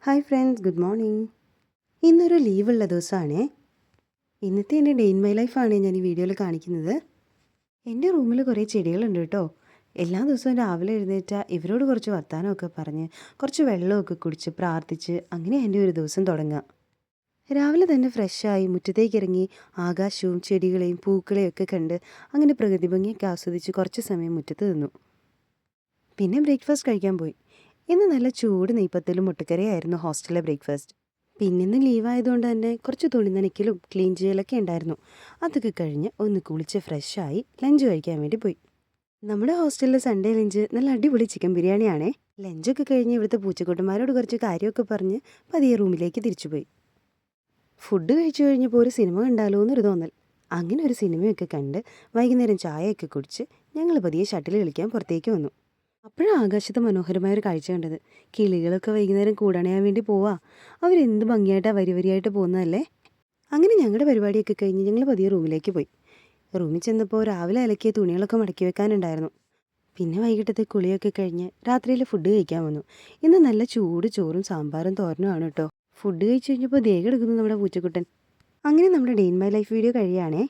Hi friends, good morning. ഇന്നൊരു ലീവുള്ള ദിവസമാണേ. ഇന്നത്തെ എൻ്റെ ഡേ ഇൻ മൈ ലൈഫാണ് ഞാൻ ഈ വീഡിയോയിൽ കാണിക്കുന്നത്. എൻ്റെ റൂമിൽ കുറേ ചെടികളുണ്ട് കേട്ടോ. എല്ലാ ദിവസവും രാവിലെ എഴുന്നേറ്റാൽ ഇവരോട് കുറച്ച് വർത്തമാനമൊക്കെ പറഞ്ഞ് കുറച്ച് വെള്ളമൊക്കെ കുടിച്ച് പ്രാർത്ഥിച്ച് അങ്ങനെ എൻ്റെ ഒരു ദിവസം തുടങ്ങുക. രാവിലെ തന്നെ ഫ്രഷായി മുറ്റത്തേക്ക് ഇറങ്ങി ആകാശവും ചെടികളെയും പൂക്കളെയും ഒക്കെ കണ്ട് അങ്ങനെ പ്രകൃതി ഭംഗിയൊക്കെ ആസ്വദിച്ച് കുറച്ച് സമയം മുറ്റത്ത് നിന്നു. പിന്നെ ബ്രേക്ക്ഫാസ്റ്റ് കഴിക്കാൻ പോയി. ഇന്ന് നല്ല ചൂട് നെയ്പ്പത്തലും മുട്ടക്കറിയായിരുന്നു ഹോസ്റ്റലിലെ ബ്രേക്ക്ഫാസ്റ്റ്. പിന്നെ ഇന്ന് ലീവായതുകൊണ്ട് തന്നെ കുറച്ച് തുണി നനയ്ക്കലും ക്ലീൻ ചെയ്യലൊക്കെ ഉണ്ടായിരുന്നു. അതൊക്കെ കഴിഞ്ഞ് ഒന്ന് കുളിച്ച് ഫ്രഷായി ലഞ്ച് കഴിക്കാൻ വേണ്ടി പോയി. നമ്മുടെ ഹോസ്റ്റലിലെ സൺഡേ ലഞ്ച് നല്ല അടിപൊളി ചിക്കൻ ബിരിയാണിയാണേ. ലഞ്ചൊക്കെ കഴിഞ്ഞ് ഇവിടുത്തെ പൂച്ചക്കുട്ടന്മാരോട് കുറച്ച് കാര്യമൊക്കെ പറഞ്ഞ് പതിയെ റൂമിലേക്ക് തിരിച്ചുപോയി. ഫുഡ് കഴിച്ചു കഴിഞ്ഞപ്പോൾ ഒരു സിനിമ കണ്ടാലോ എന്നൊരു തോന്നൽ. അങ്ങനെ ഒരു സിനിമയൊക്കെ കണ്ട് വൈകുന്നേരം ചായയൊക്കെ കുടിച്ച് ഞങ്ങൾ പതിയെ ഷട്ടിൽ കളിക്കാൻ പുറത്തേക്ക് വന്നു. അപ്പോഴാണ് ആകാശത്ത് മനോഹരമായ ഒരു കാഴ്ച കണ്ടത്. കിളികളൊക്കെ വൈകുന്നേരം കൂടണയാൻ വേണ്ടി പോവാ. അവരെന്ത് ഭംഗിയായിട്ടാണ് വരി വരിയായിട്ട് പോകുന്നതല്ലേ. അങ്ങനെ ഞങ്ങളുടെ പരിപാടിയൊക്കെ കഴിഞ്ഞ് ഞങ്ങൾ പതിയെ റൂമിലേക്ക് പോയി. റൂമിൽ ചെന്നപ്പോൾ രാവിലെ അലക്കിയ തുണികളൊക്കെ മടക്കി വെക്കാനുണ്ടായിരുന്നു. പിന്നെ വൈകിട്ടത്തെ കുളിയൊക്കെ കഴിഞ്ഞ് രാത്രിയിൽ ഫുഡ് കഴിക്കാൻ വന്നു. ഇന്ന് നല്ല ചൂട് ചോറും സാമ്പാറും തോരനുമാണ് കേട്ടോ. ഫുഡ് കഴിച്ച് കഴിഞ്ഞപ്പോൾ ദേഹം എടുക്കുന്നു നമ്മുടെ പൂച്ചക്കുട്ടൻ. അങ്ങനെ നമ്മുടെ day in my life video കഴിയുകയാണേ.